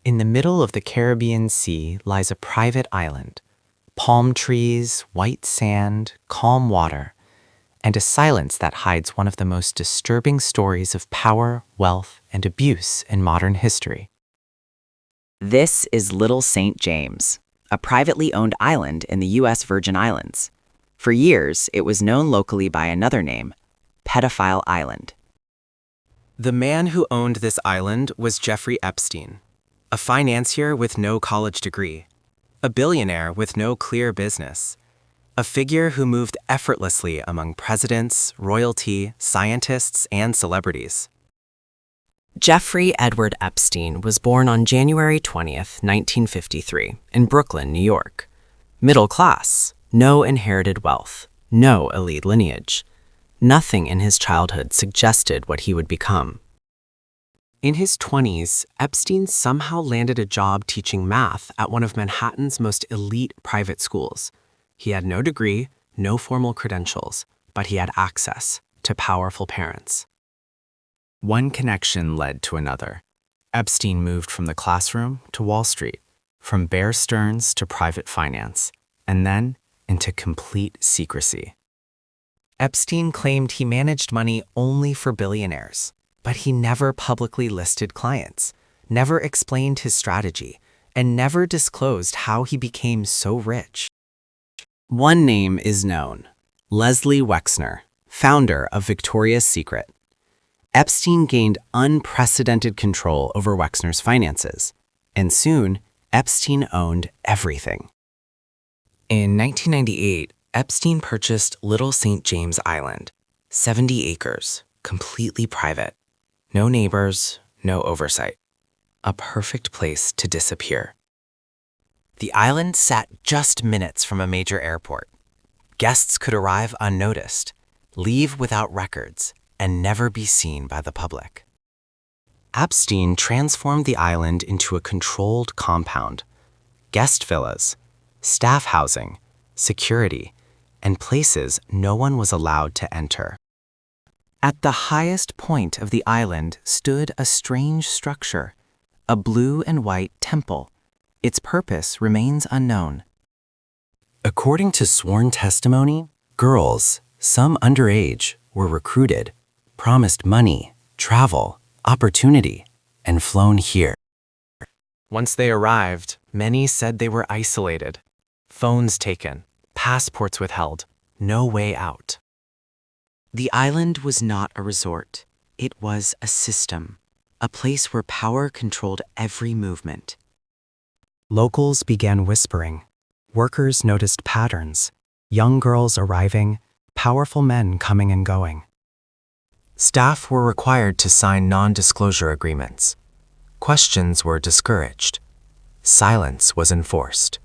In the middle of the Caribbean Sea lies a private island. Palm trees, white sand, calm water, and a silence that hides one of the most disturbing stories of power, wealth, and abuse in modern history. This is Little St. James, a privately owned island in the U.S. Virgin Islands. For years, it was known locally by another name, Pedophile Island. The man who owned this island was Jeffrey Epstein, a financier with no college degree, a billionaire with no clear business, a figure who moved effortlessly among presidents, royalty, scientists, and celebrities. Jeffrey Edward Epstein was born on January 20th, 1953, in Brooklyn, New York. Middle class, no inherited wealth, no elite lineage. Nothing in his childhood suggested what he would become. In his 20s, Epstein somehow landed a job teaching math at one of Manhattan's most elite private schools. He had no degree, no formal credentials, but he had access to powerful parents. One connection led to another. Epstein moved from the classroom to Wall Street, from Bear Stearns to private finance, and then into complete secrecy. Epstein claimed he managed money only for billionaires, but he never publicly listed clients, never explained his strategy, and never disclosed how he became so rich. One name is known: Leslie Wexner, founder of Victoria's Secret. Epstein gained unprecedented control over Wexner's finances, and soon, Epstein owned everything. In 1998, Epstein purchased Little St. James Island, 70 acres, completely private. No neighbors, no oversight. A perfect place to disappear. The island sat just minutes from a major airport. Guests could arrive unnoticed, leave without records, and never be seen by the public. Epstein transformed the island into a controlled compound. Guest villas, staff housing, security, and places no one was allowed to enter. At the highest point of the island stood a strange structure, a blue and white temple. Its purpose remains unknown. According to sworn testimony, girls, some underage, were recruited, promised money, travel, opportunity, and flown here. Once they arrived, many said they were isolated, phones taken, passports withheld, no way out. The island was not a resort. It was a system, a place where power controlled every movement. Locals began whispering. Workers noticed patterns. Young girls arriving, powerful men coming and going. Staff were required to sign non-disclosure agreements. Questions were discouraged. Silence was enforced.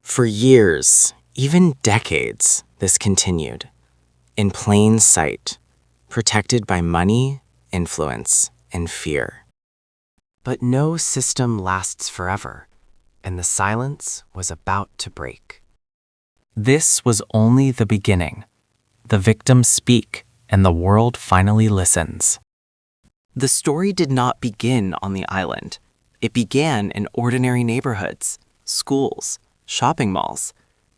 For years, even decades, this continued. In plain sight, protected by money, influence, and fear. But no system lasts forever, and the silence was about to break. This was only the beginning. The victims speak, and the world finally listens. The story did not begin on the island. It began in ordinary neighborhoods, schools, shopping malls,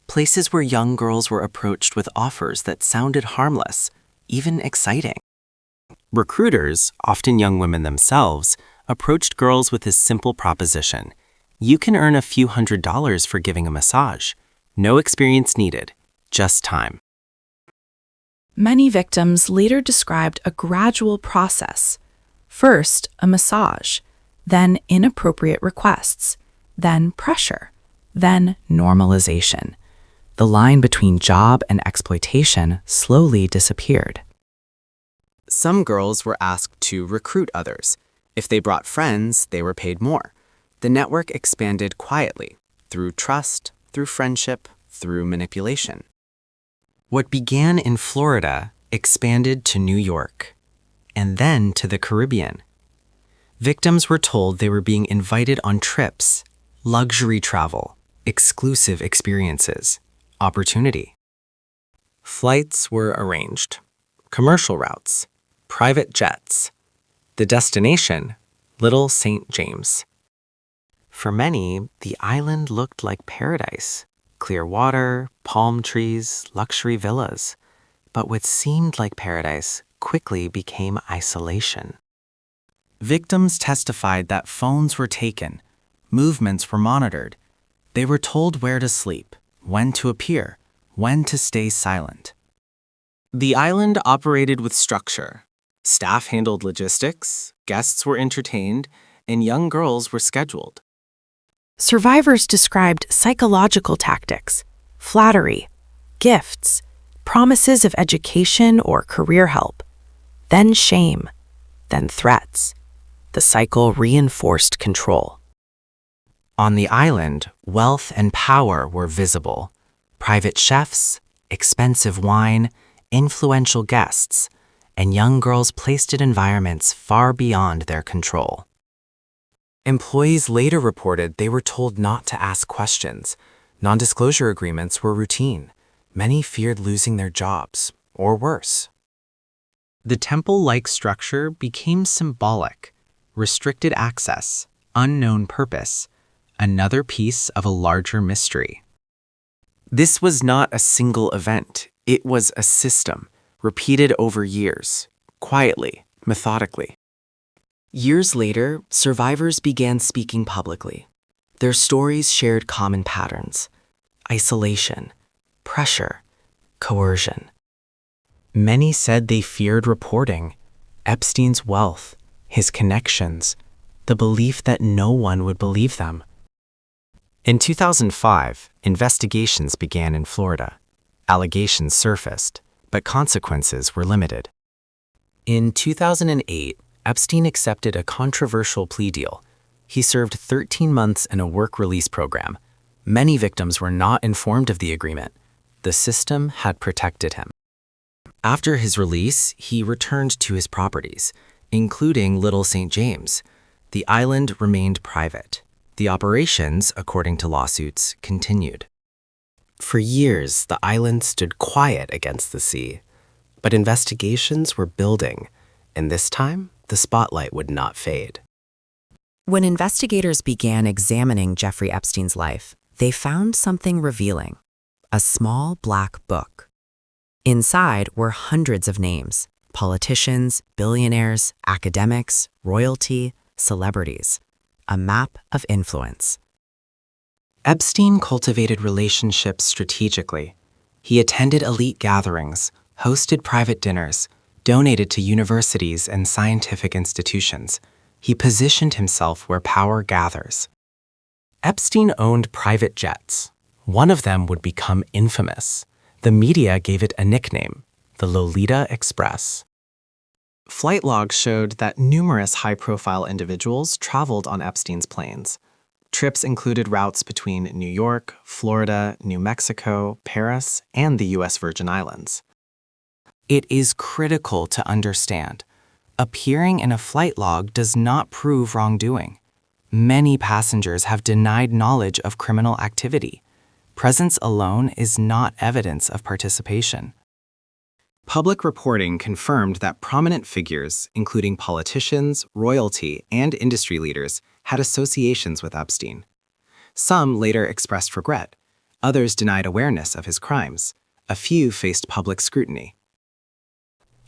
places where young girls were approached with offers that sounded harmless, even exciting. Recruiters, often young women themselves, approached girls with this simple proposition: you can earn a few $100s for giving a massage. No experience needed, just time. Many victims later described a gradual process. First, a massage, then inappropriate requests, then pressure, then normalization. The line between job and exploitation slowly disappeared. Some girls were asked to recruit others. If they brought friends, they were paid more. The network expanded quietly, through trust, through friendship, through manipulation. What began in Florida expanded to New York, and then to the Caribbean. Victims were told they were being invited on trips, luxury travel, exclusive experiences, opportunity. Flights were arranged, commercial routes, private jets. The destination, Little St. James. For many, the island looked like paradise. Clear water, palm trees, luxury villas. But what seemed like paradise quickly became isolation. Victims testified that phones were taken, movements were monitored. They were told where to sleep, when to appear, when to stay silent. The island operated with structure. Staff handled logistics, guests were entertained, and young girls were scheduled. Survivors described psychological tactics, flattery, gifts, promises of education or career help, then shame, then threats. The cycle reinforced control. On the island, wealth and power were visible. Private chefs, expensive wine, influential guests, and young girls placed in environments far beyond their control. Employees later reported they were told not to ask questions. Non-disclosure agreements were routine. Many feared losing their jobs, or worse. The temple-like structure became symbolic. Restricted access, unknown purpose, another piece of a larger mystery. This was not a single event. It was a system, repeated over years, quietly, methodically. Years later, survivors began speaking publicly. Their stories shared common patterns: isolation, pressure, coercion. Many said they feared reporting. Epstein's wealth, his connections, the belief that no one would believe them. In 2005, investigations began in Florida. Allegations surfaced, but consequences were limited. In 2008, Epstein accepted a controversial plea deal. He served 13 months in a work release program. Many victims were not informed of the agreement. The system had protected him. After his release, he returned to his properties, including Little St. James. The island remained private. The operations, according to lawsuits, continued. For years, the island stood quiet against the sea, but investigations were building, and this time, the spotlight would not fade. When investigators began examining Jeffrey Epstein's life, they found something revealing: a small black book. Inside were hundreds of names: politicians, billionaires, academics, royalty, celebrities. A map of influence. Epstein cultivated relationships strategically. He attended elite gatherings, hosted private dinners, donated to universities and scientific institutions. He positioned himself where power gathers. Epstein owned private jets. One of them would become infamous. The media gave it a nickname, the Lolita Express. Flight logs showed that numerous high-profile individuals traveled on Epstein's planes. Trips included routes between New York, Florida, New Mexico, Paris, and the U.S. Virgin Islands. It is critical to understand. Appearing in a flight log does not prove wrongdoing. Many passengers have denied knowledge of criminal activity. Presence alone is not evidence of participation. Public reporting confirmed that prominent figures, including politicians, royalty, and industry leaders, had associations with Epstein. Some later expressed regret. Others denied awareness of his crimes. A few faced public scrutiny.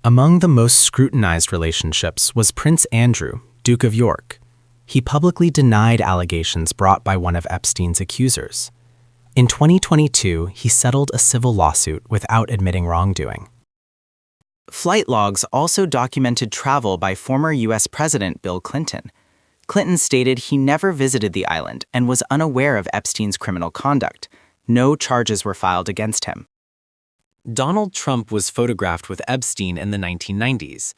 Among the most scrutinized relationships was Prince Andrew, Duke of York. He publicly denied allegations brought by one of Epstein's accusers. In 2022, he settled a civil lawsuit without admitting wrongdoing. Flight logs also documented travel by former U.S. President Bill Clinton. Clinton stated he never visited the island and was unaware of Epstein's criminal conduct. No charges were filed against him. Donald Trump was photographed with Epstein in the 1990s.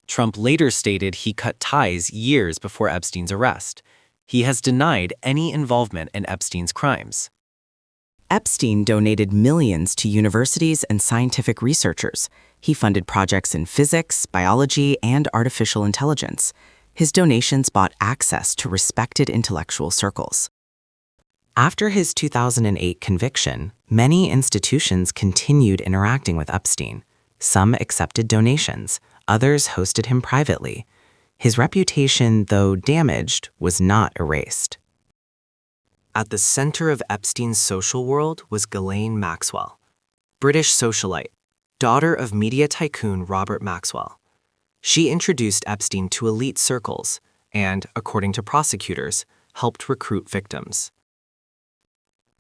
Trump later stated he cut ties years before Epstein's arrest. He has denied any involvement in Epstein's crimes. Epstein donated millions to universities and scientific researchers. He funded projects in physics, biology, and artificial intelligence. His donations bought access to respected intellectual circles. After his 2008 conviction, many institutions continued interacting with Epstein. Some accepted donations, others hosted him privately. His reputation, though damaged, was not erased. At the center of Epstein's social world was Ghislaine Maxwell, British socialite, daughter of media tycoon Robert Maxwell. She introduced Epstein to elite circles and, according to prosecutors, helped recruit victims.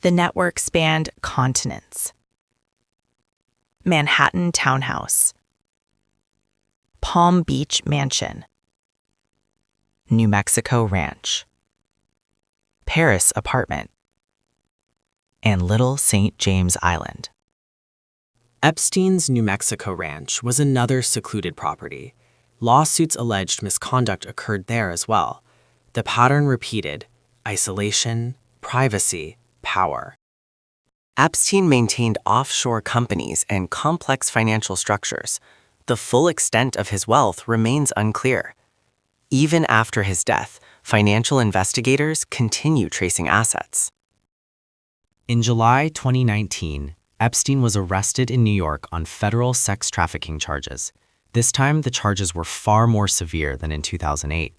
The network spanned continents. Manhattan townhouse, Palm Beach mansion, New Mexico ranch, Paris apartment, and Little St. James Island. Epstein's New Mexico ranch was another secluded property. Lawsuits alleged misconduct occurred there as well. The pattern repeated: isolation, privacy, power. Epstein maintained offshore companies and complex financial structures. The full extent of his wealth remains unclear. Even after his death, financial investigators continue tracing assets. In July 2019, Epstein was arrested in New York on federal sex trafficking charges. This time, the charges were far more severe than in 2008.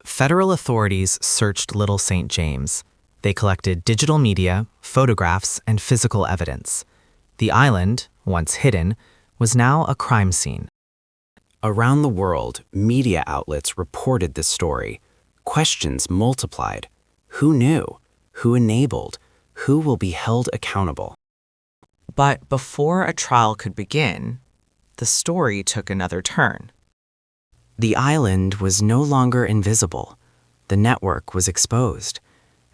Federal authorities searched Little St. James. They collected digital media, photographs, and physical evidence. The island, once hidden, was now a crime scene. Around the world, media outlets reported this story. Questions multiplied. Who knew? Who enabled? Who will be held accountable? But before a trial could begin, the story took another turn. The island was no longer invisible. The network was exposed,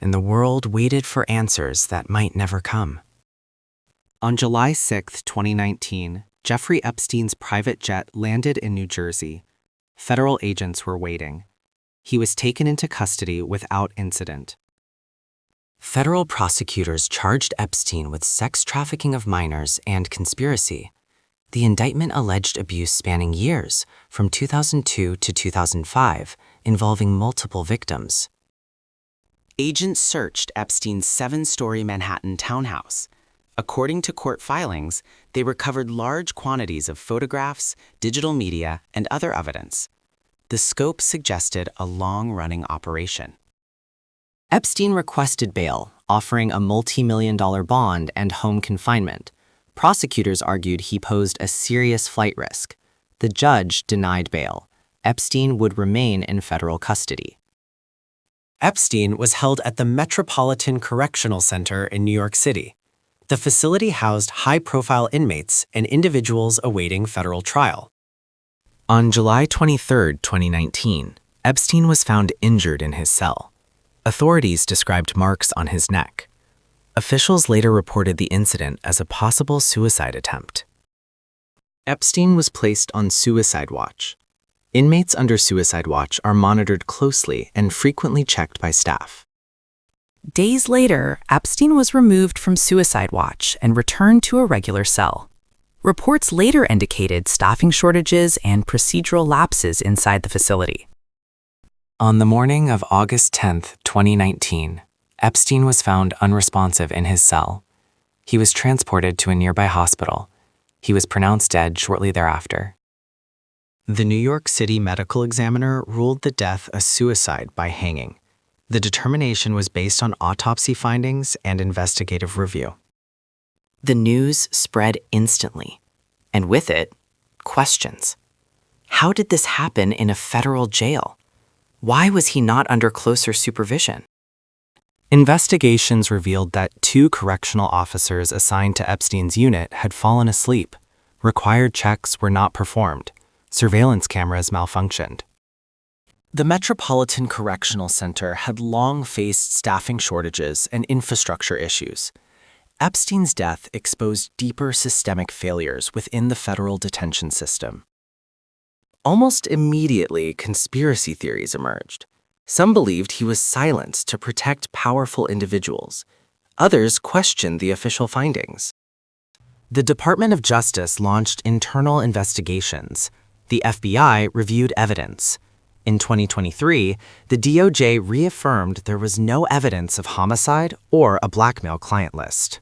and the world waited for answers that might never come. On July 6, 2019, Jeffrey Epstein's private jet landed in New Jersey. Federal agents were waiting. He was taken into custody without incident. Federal prosecutors charged Epstein with sex trafficking of minors and conspiracy. The indictment alleged abuse spanning years, from 2002 to 2005, involving multiple victims. Agents searched Epstein's 7-story Manhattan townhouse. According to court filings, they recovered large quantities of photographs, digital media, and other evidence. The scope suggested a long-running operation. Epstein requested bail, offering a multi-million-dollar bond and home confinement. Prosecutors argued he posed a serious flight risk. The judge denied bail. Epstein would remain in federal custody. Epstein was held at the Metropolitan Correctional Center in New York City. The facility housed high-profile inmates and individuals awaiting federal trial. On July 23, 2019, Epstein was found injured in his cell. Authorities described marks on his neck. Officials later reported the incident as a possible suicide attempt. Epstein was placed on suicide watch. Inmates under suicide watch are monitored closely and frequently checked by staff. Days later, Epstein was removed from suicide watch and returned to a regular cell. Reports later indicated staffing shortages and procedural lapses inside the facility. On the morning of August 10, 2019, Epstein was found unresponsive in his cell. He was transported to a nearby hospital. He was pronounced dead shortly thereafter. The New York City medical examiner ruled the death a suicide by hanging. The determination was based on autopsy findings and investigative review. The news spread instantly, and with it, questions. How did this happen in a federal jail? Why was he not under closer supervision? Investigations revealed that 2 correctional officers assigned to Epstein's unit had fallen asleep. Required checks were not performed. Surveillance cameras malfunctioned. The Metropolitan Correctional Center had long faced staffing shortages and infrastructure issues. Epstein's death exposed deeper systemic failures within the federal detention system. Almost immediately, conspiracy theories emerged. Some believed he was silenced to protect powerful individuals. Others questioned the official findings. The Department of Justice launched internal investigations. The FBI reviewed evidence. In 2023, the DOJ reaffirmed there was no evidence of homicide or a blackmail client list.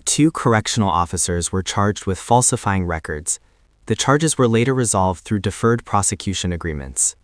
2 correctional officers were charged with falsifying records. The charges were later resolved through deferred prosecution agreements.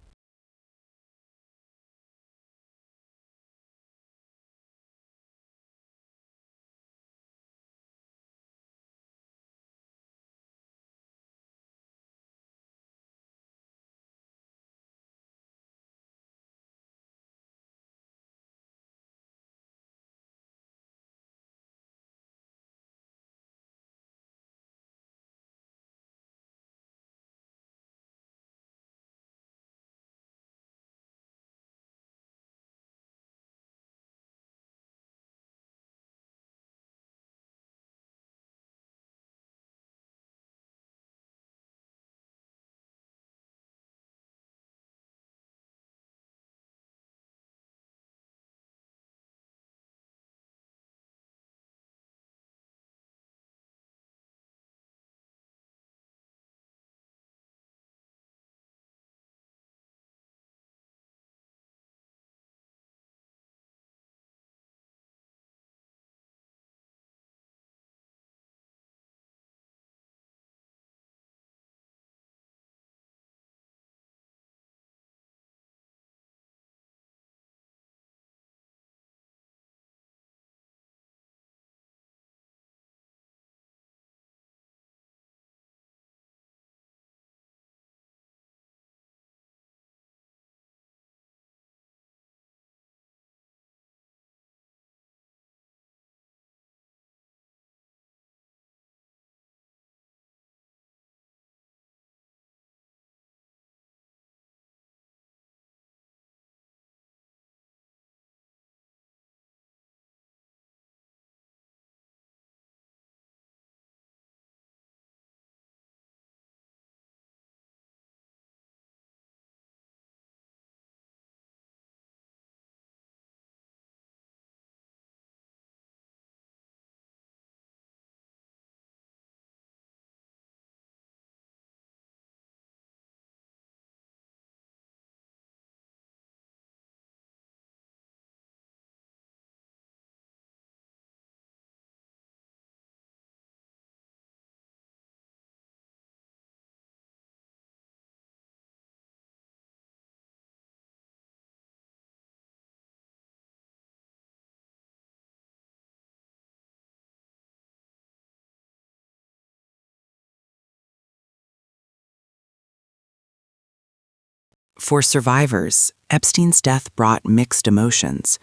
For survivors, Epstein's death brought mixed emotions: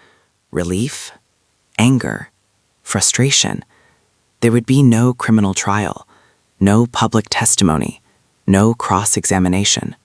relief, anger, frustration. There would be no criminal trial, no public testimony, no cross-examination.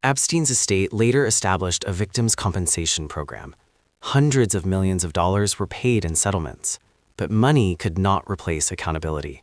Epstein's estate later established a victims' compensation program. Hundreds of millions of dollars were paid in settlements, but money could not replace accountability.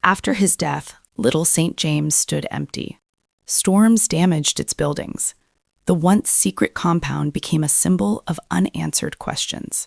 After his death, Little St. James stood empty. Storms damaged its buildings. The once secret compound became a symbol of unanswered questions.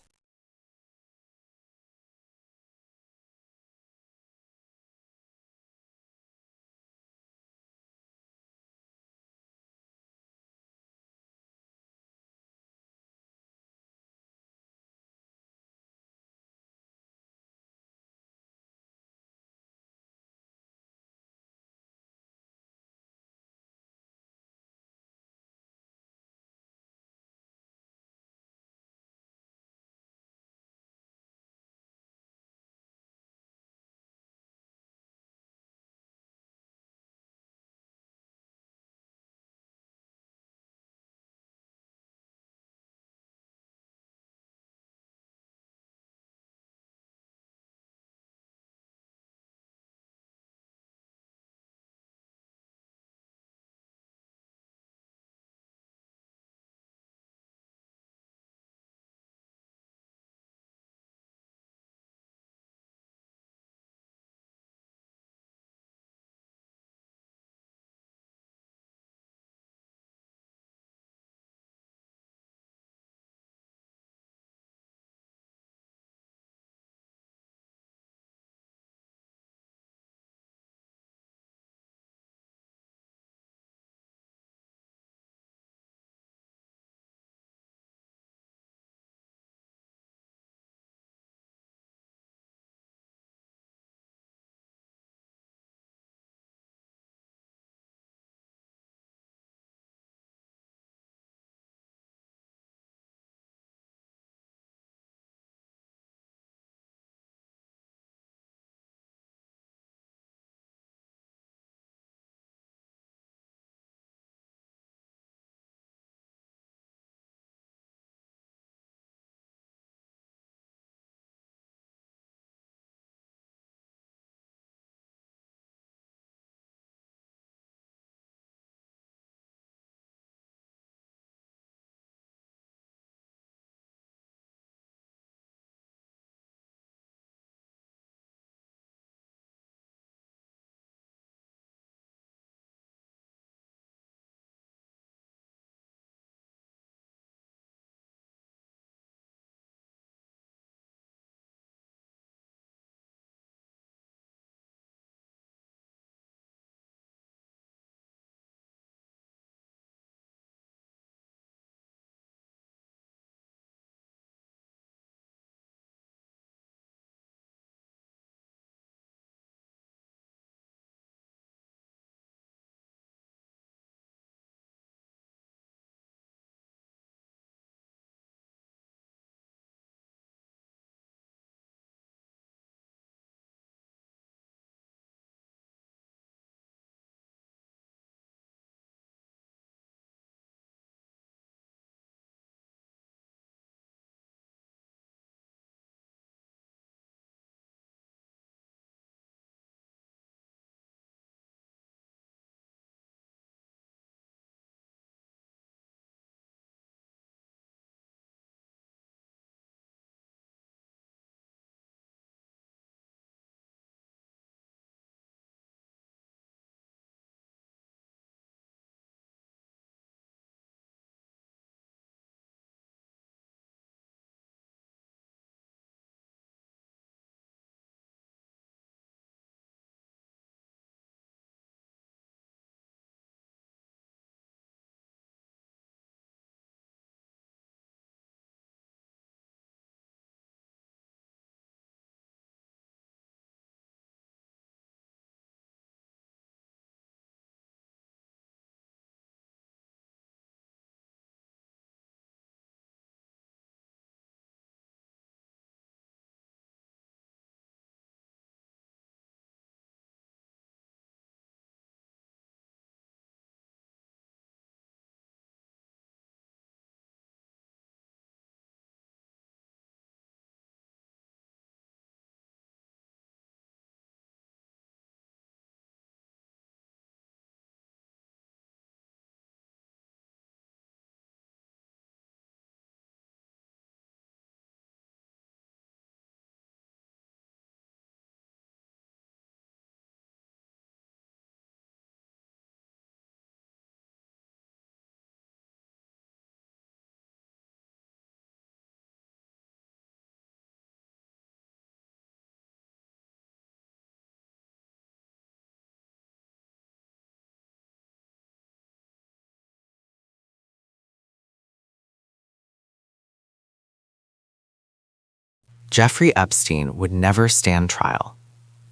Jeffrey Epstein would never stand trial,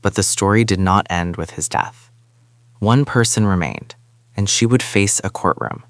but the story did not end with his death. One person remained, and she would face a courtroom